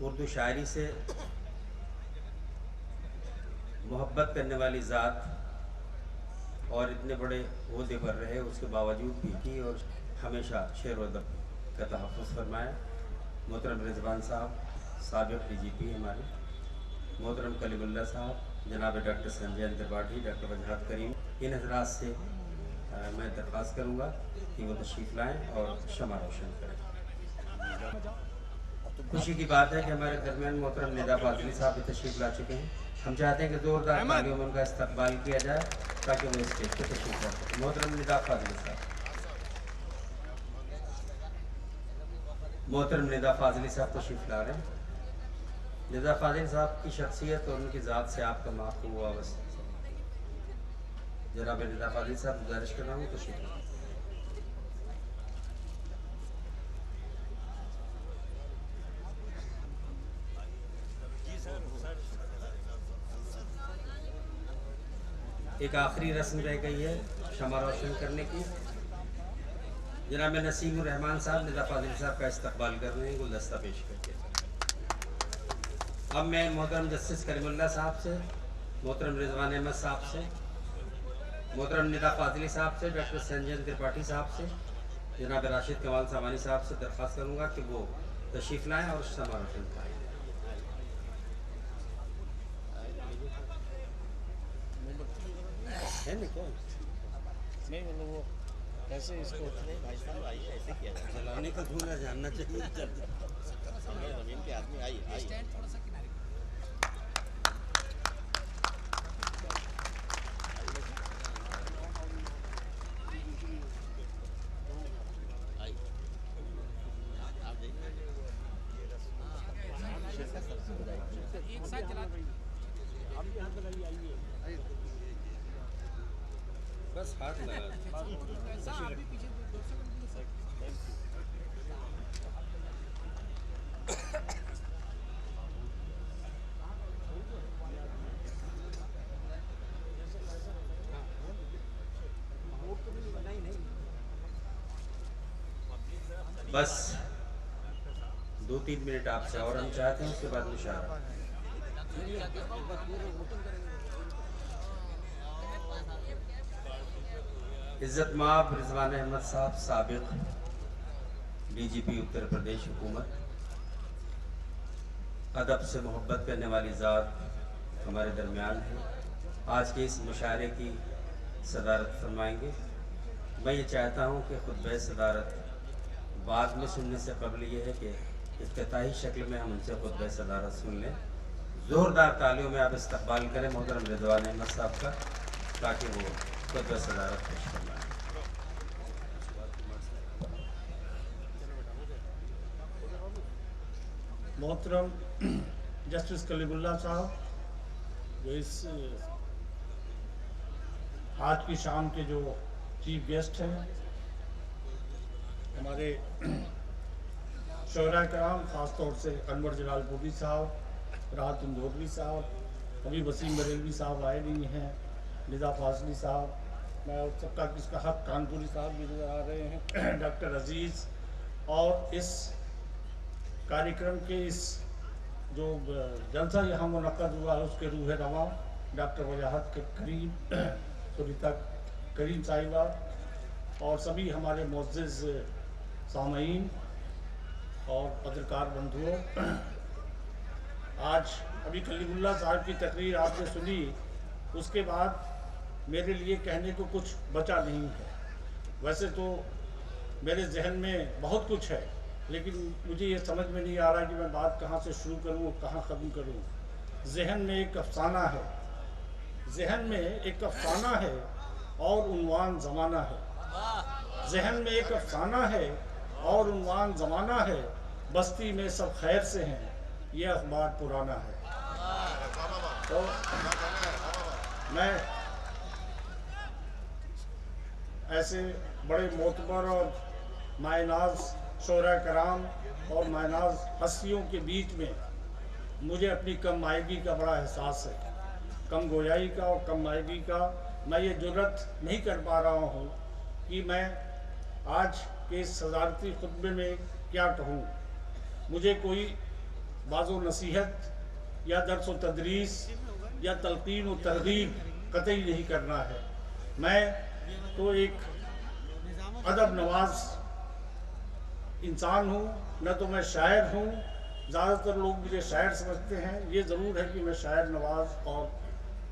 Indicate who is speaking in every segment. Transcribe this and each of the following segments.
Speaker 1: उर्दू शायरी से मोहब्बत करने वाली ज़ात और इतने बड़े ओहदे पर रहे उसके बावजूद भी की और हमेशा शेर व अदब का तहफ़्फ़ुज़ फरमाया। मोहतरम रिजवान साहब, साबिक़ DGP हमारे, मोहतरम कलीमुल्लाह साहब, जनाब डॉक्टर संजय त्रिपाठी, डॉक्टर वजाहत करीम, इन हज़रात से मैं दरख्वास्त करूँगा कि वो तशरीफ़ लाएँ और शमा रोशन करें। खुशी की बात है कि हमारे दरमियान मोहतरम निदा फाज़िली साहब भी तशरीफ़ ला चुके हैं। हम चाहते हैं कि ज़ोरदार तालियों में उनका इस्तकबाल किया जाए ताकि वो स्टेज पर तशरीफ़ ला सकें। मोहतरम निदा फाज़िली साहब, मोहतरम निदा फाज़िली साहब तशरीफ़ ला रहे हैं। निदा फाज़िल साहब की शख्सियत और उनकी ज़ात से आपका माफ़ हुआ बस। जनाब निदा फाज़िल साहब, गुजारिश कर रहा हूँ तशरीफ़ लाएं। एक आखिरी रस्म रह गई है शमा रोशन करने की। जनाब नसीमुर रहमान साहब निदा फाज़िल साहब का इस्तकबाल कर रहे हैं गुलदस्ता पेश करके। अब मैं मोहतरम जस्टिस करीमुल्लाह साहब से, मोहतरम रिजवान अहमद साहब से, मोहतरम निदा फाज़िली साहब से, डॉक्टर संजय त्रिपाठी साहब से, जनाब राशिद कमाल सामानी साहब से दरख्वास्त करूँगा कि वो तशरीफ़ लाएँ और शमा रोशन करें। है ना क्या?
Speaker 2: नहीं मतलब वो कैसे इसको
Speaker 3: भाई साहब आइए, ऐसे किया जाए।
Speaker 1: चलाने का हुनर जानना चाहिए।
Speaker 3: ज़मीन के आदमी आइए।
Speaker 2: एक साथ चला
Speaker 1: बस हाथ लगा बस 2-3 मिनट आपसे और हम चाहते हैं, उसके बाद मुशावरा। इज़्ज़त माब रिजवान अहमद साहब, साबिक़ DGP उत्तर प्रदेश हुकूमत, अदब से मोहब्बत करने वाली ज़ात हमारे दरमियान है। आज के इस मुशायरे की सदारत फरमाएंगे। मैं ये चाहता हूँ कि खुतबे सदारत बाद में सुनने से कबल ये है कि इफ्तिताही शक्ल में हम उनसे खुतबे सदारत सुन लें। ज़ोरदार तालियों में आप इस्तकबाल करें मोहतरम रिजवान अहमद साहब का, ताकि वो खुतबे सदारत पेश फरमाएं।
Speaker 2: मोहतरम जस्टिस कलीमुल्लाह साहब, जो इस आज की शाम के जो चीफ गेस्ट हैं, हमारे शोहरा कराम, ख़ास तौर से अनवर जलालपुरी साहब, राहत इंदौरी साहब, अभी वसीम बरेलवी साहब आए नहीं हैं, निदा फाज़िली साहब, मैं सबका किसका हक कानपुरी साहब भी नज़र आ रहे हैं, डॉक्टर अजीज़, और इस कार्यक्रम के इस जो जलसा यहाँ मुनक़्क़द हुआ है उसके रूह रवां डॉक्टर वजाहत करीम, सुनीता करीम साहिबा और सभी हमारे मुअज़्ज़िज़ सामईन और पत्रकार बंधुओं, आज अभी कलीमुल्लाह साहब की तकरीर आपने सुनी, उसके बाद मेरे लिए कहने को कुछ बचा नहीं है। वैसे तो मेरे जहन में बहुत कुछ है, लेकिन मुझे ये समझ में नहीं आ रहा कि मैं बात कहाँ से शुरू करूँ और कहाँ ख़त्म करूँ। जहन में एक अफ़साना है, जहन में एक अफ़साना है और उन्वान ज़माना है। जहन में एक अफ़साना है और उन्वान ज़माना है, बस्ती में सब खैर से हैं, ये अखबार पुराना है। तो मैं ऐसे बड़े मोतबर और मायनाज शोहरा कराम और मायनाज हस्तियों के बीच में मुझे अपनी कम आयगी का बड़ा एहसास है, कम गोयाई का और कम आयगी का। मैं ये जुर्रत नहीं कर पा रहा हूँ कि मैं आज के इस सदारती खुतबे में क्या कहूँ। मुझे कोई बाज़ो नसीहत या दर्स व तदरीस या तलकीन व तरगीब कतई नहीं करना है। मैं तो एक अदब नवाज इंसान हूँ, न तो मैं शायर हूँ। ज़्यादातर लोग मुझे शायर समझते हैं। ये ज़रूर है कि मैं शायर नवाज और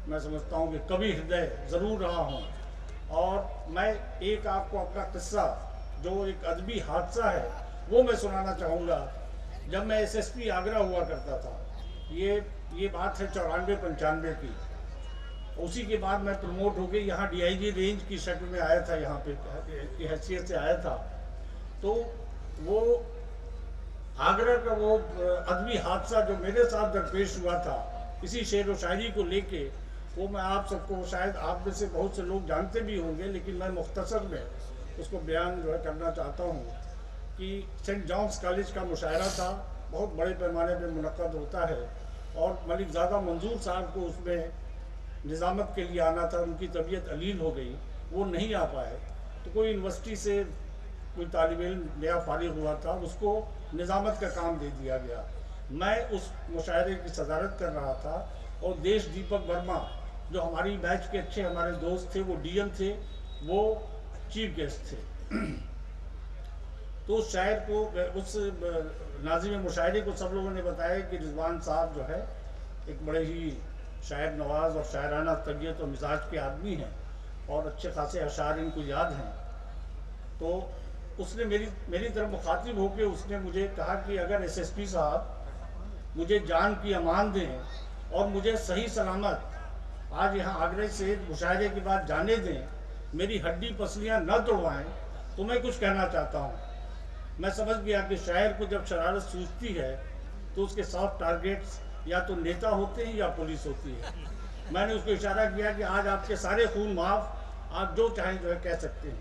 Speaker 2: मैं समझता हूँ कि कवि हृदय ज़रूर रहा हूँ। और मैं एक आपको अपना किस्सा, जो एक अदबी हादसा है, वो मैं सुनाना चाहूँगा। जब मैं एसएसपी आगरा हुआ करता था, ये बात है 94-95 की। उसी के बाद मैं प्रमोट हो गई, यहाँ डीआईजी रेंज की शक्ल में आया था, यहाँ पे की हैसियत से आया था। तो वो आगरा का वो अदबी हादसा जो मेरे साथ दरपेश हुआ था, इसी शेर व शायरी को लेके, वो मैं आप सबको, शायद आप में से बहुत से लोग जानते भी होंगे, लेकिन मैं मुख्तसर में उसको बयान जो है करना चाहता हूँ कि सेंट जॉन्स कॉलेज का मुशायरा था, बहुत बड़े पैमाने पर मुनक्कद होता है, और मलिक ज़ादा मंजूर साहब को उसमें निज़ामत के लिए आना था। उनकी तबीयत अलील हो गई, वो नहीं आ पाए। तो कोई यूनिवर्सिटी से कोई तालिब इल्म नया फारिग हुआ था, उसको निज़ामत का काम दे दिया गया। मैं उस मुशायरे की सदारत कर रहा था, और देश दीपक वर्मा जो हमारी बैच के अच्छे हमारे दोस्त थे, वो डीएम थे, वो चीफ गेस्ट थे। तो उस शायर को, उस नाज़िम मुशायरे को सब लोगों ने बताया कि रिजवान साहब जो है एक बड़े ही शायर नवाज और शायराना तबीयत और मिजाज के आदमी हैं, और अच्छे खासे अशार इनको याद हैं। तो उसने मेरी तरफ मुखातिब होकर उसने मुझे कहा कि अगर एसएसपी साहब मुझे जान की अमान दें और मुझे सही सलामत आज यहाँ आगरे से मुशायरे के बाद जाने दें, मेरी हड्डी पसलियाँ न तोड़वाएं, तो मैं कुछ कहना चाहता हूँ। मैं समझ गया कि शायर को जब शरारत सूझती है तो उसके सॉफ्ट टारगेट्स या तो नेता होते हैं या पुलिस होती है। मैंने उसको इशारा किया कि आज आपके सारे खून माफ़, आप जो चाहें जो है कह सकते हैं।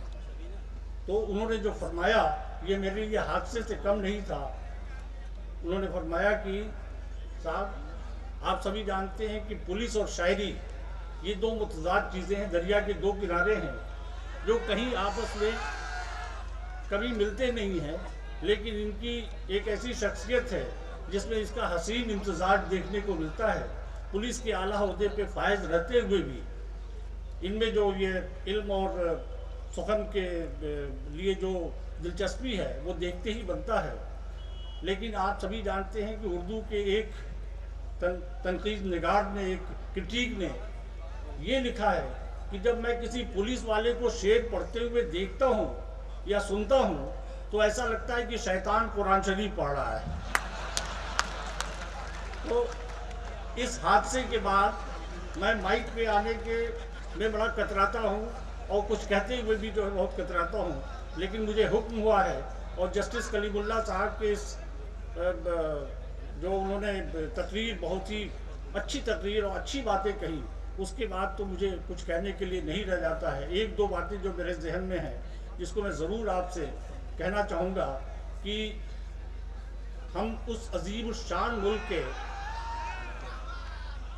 Speaker 2: तो उन्होंने जो फरमाया, ये मेरे लिए हादसे से कम नहीं था। उन्होंने फरमाया कि साहब, आप सभी जानते हैं कि पुलिस और शायरी ये दो मुतज़ाद चीज़ें हैं, दरिया के दो किनारे हैं, जो कहीं आपस में कभी मिलते नहीं हैं, लेकिन इनकी एक ऐसी शख्सियत है जिसमें इसका हसीन इम्तजाज देखने को मिलता है। पुलिस के आला ओहदे पे फायज रहते हुए भी इनमें जो ये इल्म और सुखन के लिए जो दिलचस्पी है, वो देखते ही बनता है। लेकिन आप सभी जानते हैं कि उर्दू के एक तनकीद निगार ने, एक क्रिटिक ने ये लिखा है कि जब मैं किसी पुलिस वाले को शेर पढ़ते हुए देखता हूँ या सुनता हूँ, तो ऐसा लगता है कि शैतान कुरान शरीफ पढ़ रहा है। तो इस हादसे के बाद मैं माइक पे आने के में बड़ा कतराता हूँ, और कुछ कहते हुए भी जो है बहुत कतराता हूँ। लेकिन मुझे हुक्म हुआ है, और जस्टिस कलीमुल्लाह साहब के इस जो उन्होंने तकरीर, बहुत ही अच्छी तकरीर और अच्छी बातें कही, उसके बाद तो मुझे कुछ कहने के लिए नहीं रह जाता है। एक दो बातें जो मेरे जहन में हैं, जिसको मैं ज़रूर आपसे कहना चाहूँगा कि हम उस अजीम शान मुल्क के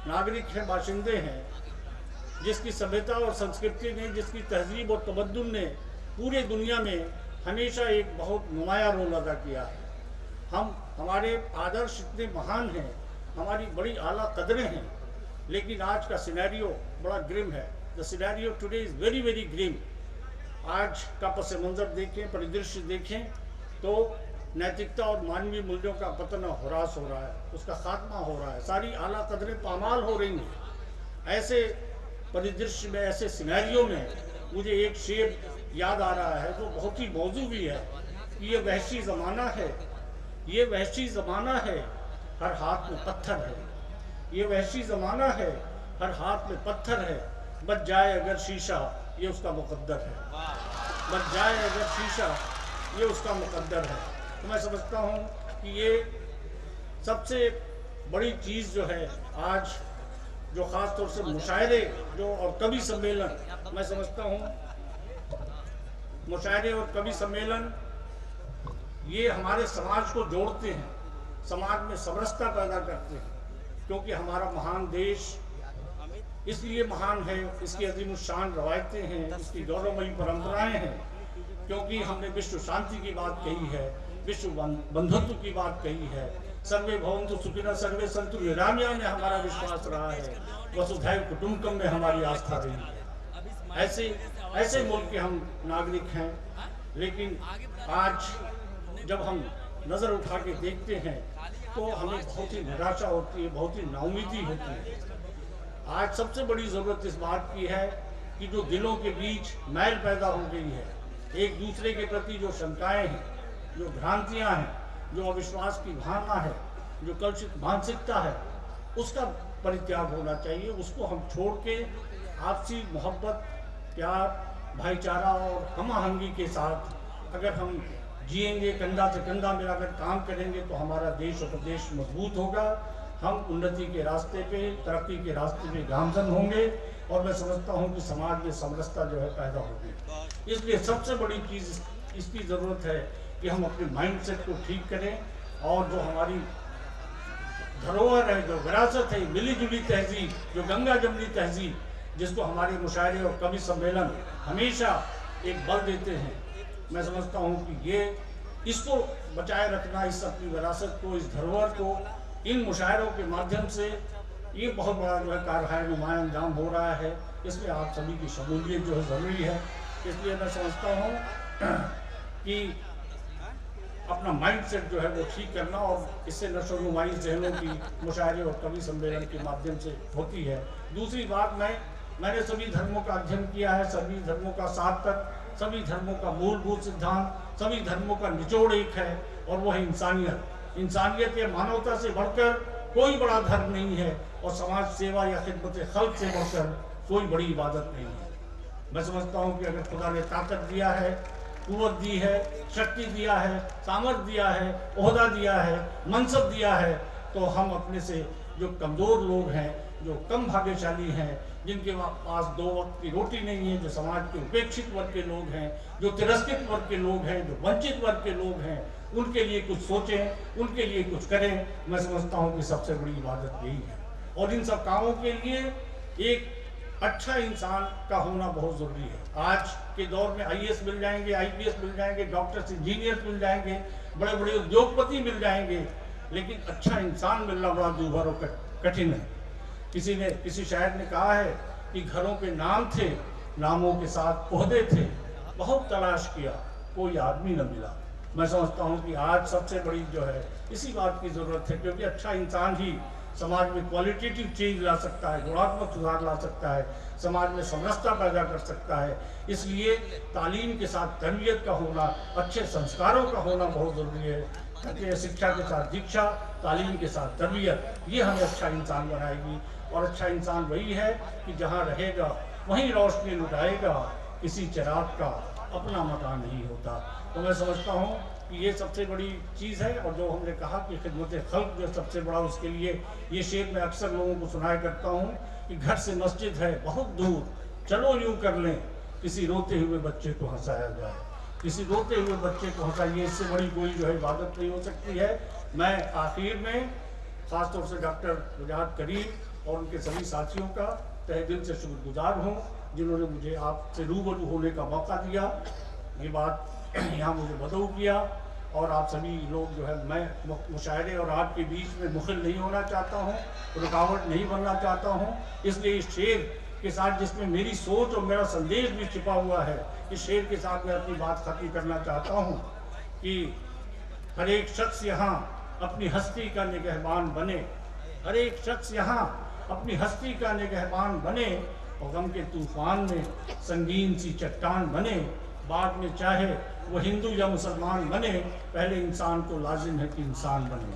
Speaker 2: नागरिक हैं, बाशिंदे हैं, जिसकी सभ्यता और संस्कृति ने, जिसकी तहजीब और तमद्दुन ने पूरे दुनिया में हमेशा एक बहुत नुमायाँ रोल अदा किया है। हमारे आदर्श इतने महान हैं, हमारी बड़ी आला कदरें हैं, लेकिन आज का सिनेरियो बड़ा ग्रिम है। The scenario today is very very grim. आज का पस मंज़र देखें, परिदृश्य देखें, तो नैतिकता और मानवीय मूल्यों का पतन और ह्रास हो रहा है, उसका खात्मा हो रहा है, सारी आला कदरें पामाल हो रही हैं। ऐसे परिदृश्य में, ऐसे सिनेरियो में मुझे एक शेर याद आ रहा है जो बहुत ही मौजू भी है कि ये वहशी ज़माना है, ये वहशी ज़माना है, हर हाथ में पत्थर है। ये वहशी ज़माना है, हर हाथ में पत्थर है, बच जाए अगर शीशा ये उसका मुकद्दर है, बच जाए अगर शीशा ये उसका मुकद्दर है। तो मैं समझता हूँ कि ये सबसे बड़ी चीज़ जो है आज, जो ख़ास तौर से मुशायरे जो और कवि सम्मेलन, मैं समझता हूँ मुशायरे और कवि सम्मेलन ये हमारे समाज को जोड़ते हैं, समाज में समरसता पैदा करते हैं, क्योंकि हमारा महान देश इसलिए महान है, इसकी अजीमुशान रवायतें हैं, इसकी गौरवमयी परंपराएं हैं, क्योंकि हमने विश्व शांति की बात कही है, विश्व बंधुत्व की बात कही है, सर्वे भवन्तु सुखिनः सर्वे सन्तु निरामया में हमारा विश्वास रहा है, वसुधैव कुटुम्बकम में हमारी आस्था रही है। ऐसे मुल्क के हम नागरिक हैं, लेकिन आज जब हम नज़र उठा के देखते हैं तो हमें बहुत ही निराशा होती है, बहुत ही नाउमीदी होती है। आज सबसे बड़ी ज़रूरत इस बात की है कि जो दिलों के बीच मैल पैदा हो गई है, एक दूसरे के प्रति जो शंकाएं हैं, जो भ्रांतियां हैं, जो अविश्वास की भावना है, जो कलुषित मानसिकता है, उसका परित्याग होना चाहिए। उसको हम छोड़ के आपसी मोहब्बत, प्यार, भाईचारा और हम-आहंगी के साथ अगर हम जिएंगे, कंधा से कंधा मिलाकर काम करेंगे, तो हमारा देश और प्रदेश मजबूत होगा। हम उन्नति के रास्ते पे, तरक्की के रास्ते पे गामजन होंगे और मैं समझता हूँ कि समाज में समरसता जो है पैदा होगी। इसलिए सबसे बड़ी चीज़ इसकी ज़रूरत है कि हम अपने माइंडसेट को ठीक करें और जो हमारी धरोहर है, जो विरासत है, मिली जुली तहजीब, जो गंगा जमनी तहजीब, जिसको हमारे मुशायरे और कवि सम्मेलन हमेशा एक बल देते हैं, मैं समझता हूँ कि इसको बचाए रखना, इस अपनी विरासत को, इस धरोहर को इन मुशायरों के माध्यम से ये बहुत बड़ा जो है कारखाना नुमाया अंजाम हो रहा है। इसमें आप सभी की शमूलियत जो है ज़रूरी है। इसलिए मैं समझता हूँ कि अपना माइंडसेट जो है वो ठीक करना, और इससे नशोनुमाई जहनों की मुशायरे और कवि सम्मेलन के माध्यम से होती है। दूसरी बात, मैंने सभी धर्मों का अध्ययन किया है, सभी धर्मों का साथ तक, सभी धर्मों का मूलभूत सिद्धांत, सभी धर्मों का निचोड़ एक है और वो है इंसानियत। इंसानियत या मानवता से बढ़कर कोई बड़ा धर्म नहीं है और समाज सेवा या खिदमत खल्क से बढ़कर कोई बड़ी इबादत नहीं है। मैं समझता हूँ कि अगर खुदा ने ताकत दिया है, कुव्वत दी है, शक्ति दिया है, सामर्थ्य दिया है, ओहदा दिया है, मनसब दिया है, तो हम अपने से जो कमज़ोर लोग हैं, जो कम भाग्यशाली हैं, जिनके पास 2 वक्त की रोटी नहीं है, जो समाज के उपेक्षित वर्ग के लोग हैं, जो तिरस्कृत वर्ग के लोग हैं, जो वंचित वर्ग के लोग हैं, उनके लिए कुछ सोचें, उनके लिए कुछ करें। मैं समझता हूँ कि सबसे बड़ी इबादत यही है। और इन सब कामों के लिए एक अच्छा इंसान का होना बहुत ज़रूरी है। आज के दौर में IAS मिल जाएंगे, IPS मिल जाएंगे, डॉक्टर्स, इंजीनियर मिल जाएंगे, बड़े बड़े उद्योगपति मिल जाएंगे, लेकिन अच्छा इंसान मिलना बड़ा दूभर और कठिन है। किसी शायर ने कहा है कि घरों के नाम थे, नामों के साथ ओहदे थे, बहुत तलाश किया, कोई आदमी न मिला। मैं समझता हूँ कि आज सबसे बड़ी जो है इसी बात की ज़रूरत है, क्योंकि अच्छा इंसान ही समाज में क्वालिटेटिव चेंज ला सकता है, गुणात्मक सुधार ला सकता है, समाज में समरसता पैदा कर सकता है। इसलिए तालीम के साथ तरबियत का होना, अच्छे संस्कारों का होना बहुत ज़रूरी है। क्योंकि शिक्षा के साथ दीक्षा, तालीम के साथ तरबियत, ये हमें अच्छा इंसान बनाएगी। और अच्छा इंसान वही है कि जहाँ रहेगा वहीं रोशनी लुटाएगा, किसी चिराग का अपना मकान नहीं होता। तो मैं समझता हूँ कि ये सबसे बड़ी चीज़ है। और जो हमने कहा कि खिदमत खल्क जो सबसे बड़ा, उसके लिए ये शेर मैं अक्सर लोगों को सुनाया करता हूँ कि घर से मस्जिद है बहुत दूर, चलो यूँ कर लें, किसी रोते हुए बच्चे को हंसाया जाए, किसी रोते हुए बच्चे को हंसाइए। इससे बड़ी कोई जो है इबादत नहीं हो सकती है। मैं आखिर में ख़ासतौर से डॉक्टर वजाहत करीम और उनके सभी साथियों का तहे दिल से शुक्रगुजार हूँ, जिन्होंने मुझे आपसे रूबरू होने का मौका दिया, ये बात यहाँ मुझे बदऊ किया। और आप सभी लोग जो है, मैं मुशायरे और आपके बीच में मुखिल नहीं होना चाहता हूँ, रुकावट नहीं बनना चाहता हूँ। इसलिए इस शेर के साथ, जिसमें मेरी सोच और मेरा संदेश भी छिपा हुआ है, इस शेर के साथ मैं अपनी बात खत्म करना चाहता हूँ कि हर एक शख्स यहाँ अपनी हस्ती का निगहबान बने, हर एक शख्स यहाँ अपनी हस्ती का निगहबान बने, और गम के तूफान में संगीन सी चट्टान बने। बाद में चाहे वो हिंदू या मुसलमान बने, पहले इंसान को लाजिम है कि इंसान बने।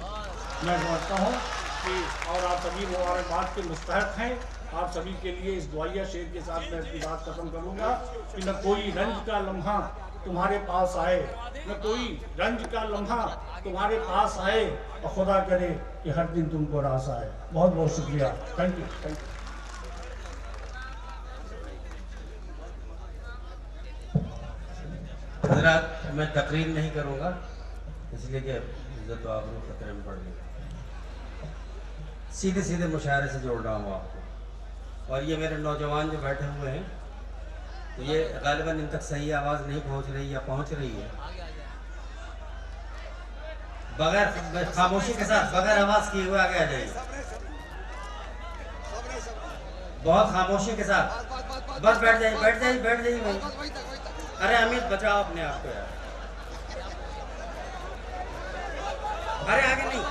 Speaker 2: मैं समझता हूँ कि और आप सभी मुबारकबाद के मुस्तहक हैं। आप सभी के लिए इस दुआया शेर के साथ मैं अपनी बात खत्म करूँगा कि न कोई रंज का लम्हा तुम्हारे पास आए, न कोई रंज का लम्हा तुम्हारे पास आए, और खुदा करे कि हर दिन तुमको रास आए। बहुत बहुत शुक्रिया। Thank you, thank you.
Speaker 1: हज़रात, मैं तकरीर नहीं करूँगा, इसलिए कि इज्जत आबरू खतरे में पड़ गई। सीधे सीधे मुशायरे से जोड़ रहा हूँ आपको। और ये मेरे नौजवान जो बैठे हुए हैं, तो ये गालिबन इन तक सही आवाज़ नहीं पहुँच रही या पहुँच रही है। बगैर खामोशी के साथ बगैर आवाज किए हुए आगे आ जाइए। बहुत खामोशी के साथ बस बैठ जाइए, बैठ जाइए, बैठ जाइए भाई। अरे अमित बचाओ अपने आप को यार। अरे आगे नहीं,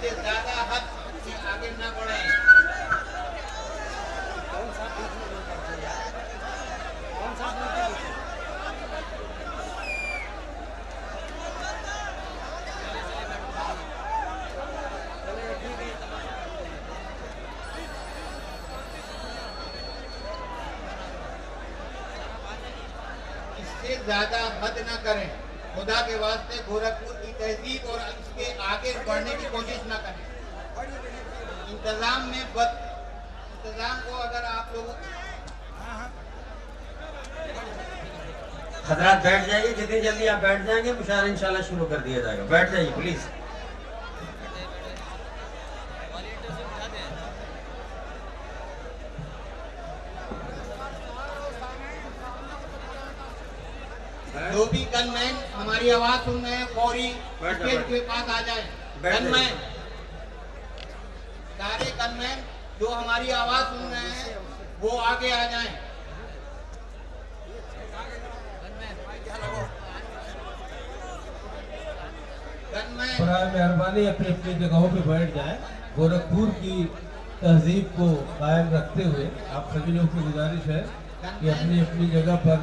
Speaker 3: ज्यादा हद से आगे ना बढ़े। इससे ज्यादा हद न करें। खुदा के वास्ते गोरखपुर की तहजीब और इसके आगे बढ़ने की कोशिश न करें। इंतजाम को अगर आप लोगों
Speaker 1: हजरात बैठ जाइए, जितनी जल्दी आप बैठ जाएंगे मुशायरा इंशाल्लाह शुरू कर दिया जाएगा। बैठ जाइए प्लीज।
Speaker 3: जो भी गनमैन हमारी आवाज सुन रहे हैं फौरी स्टेज के पास आ जाए। गनमैन, सारे गनमैन जो हमारी आवाज सुन रहे हैं वो आगे आ जाएं।
Speaker 4: बराए मेहरबानी अपनी अपनी जगहों पे बैठ जाएं। गोरखपुर की तहजीब को कायम रखते हुए आप सभी लोग की गुजारिश है कि अपनी अपनी जगह पर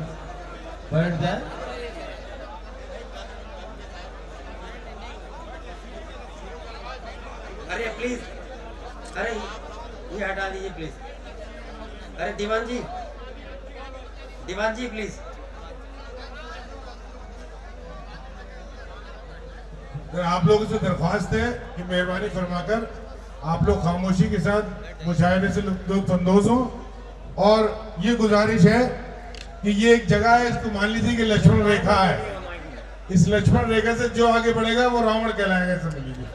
Speaker 4: बैठ जाएं।
Speaker 1: अरे प्लीज, अरे ये हटा दीजिए प्लीज। अरे दीवान जी प्लीज।
Speaker 5: आप लोगों से दरख्वास्त है कि मेहरबानी फरमाकर आप लोग खामोशी के साथ मुशायरे से लुत्फानंदोज हों। और ये गुजारिश है कि ये एक जगह है, इसको मान लीजिए कि लक्ष्मण रेखा है। इस लक्ष्मण रेखा से जो आगे बढ़ेगा वो रावण कहलाएगा, समझ लीजिए।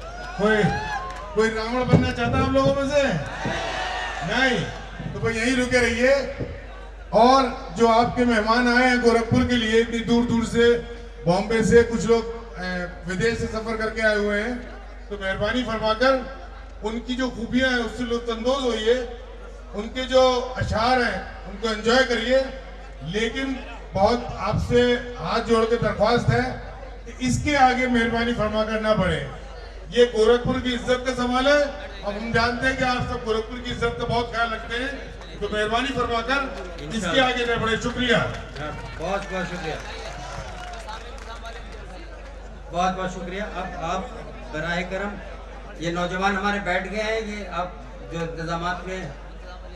Speaker 5: कोई रावण बनना चाहता है आप लोगों में से? नहीं, तो भाई यहीं रुके रहिए। और जो आपके मेहमान आए हैं गोरखपुर के लिए इतनी दूर दूर से, बॉम्बे से, कुछ लोग विदेश से सफर करके आए हुए हैं, तो मेहरबानी फरमाकर उनकी जो खूबियां हैं उससे लुत्फानंदोज होइए। उनके जो अशार हैं उनको एंजॉय करिए। लेकिन बहुत आपसे हाथ जोड़ के दरख्वास्त है कि इसके आगे मेहरबानी फरमाकर ना बढ़े। ये गोरखपुर की इज्जत का सवाल है। अब हम जानते हैं कि आप सब गोरखपुर की इज्जत का बहुत ख्याल रखते हैं, तो मेहरबानी फरमाकर इसके आगे न बढ़े। शुक्रिया,
Speaker 1: बहुत बहुत शुक्रिया, बहुत बहुत शुक्रिया। अब आप बराए करम, ये नौजवान हमारे बैठ गए हैं, ये आप जो इंतजामात में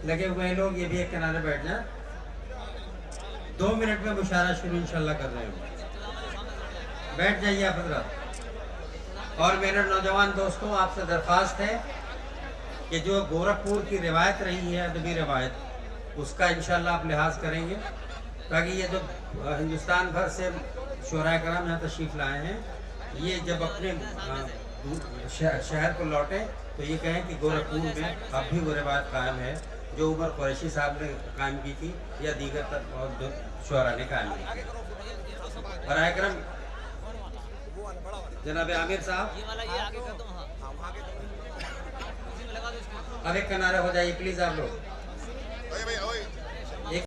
Speaker 1: लगे हुए हैं लोग, ये भी एक किनारे बैठ जाए। 2 मिनट में मुशायरा शुरू इंशाल्लाह कर रहे हैं। बैठ जाइए आप हजरात। और मेरे नौजवान दोस्तों, आपसे दरख्वास्त है कि जो गोरखपुर की रिवायत रही है, अदबी रिवायत, उसका इंशाल्लाह आप लिहाज करेंगे, ताकि ये जो हिंदुस्तान भर से शोराए कराम यहाँ तशरीफ़ लाए हैं, ये जब अपने शहर को लौटे तो ये कहें कि गोरखपुर में अब भी वो रिवायत कायम है जो उमर कुरैशी साहब ने कायम की थी या दीगर जो शोरा ने कायम की थी। बराए करम जनाब आमिर साहब, अब एक किनारा हो जाइए प्लीज आप लोग।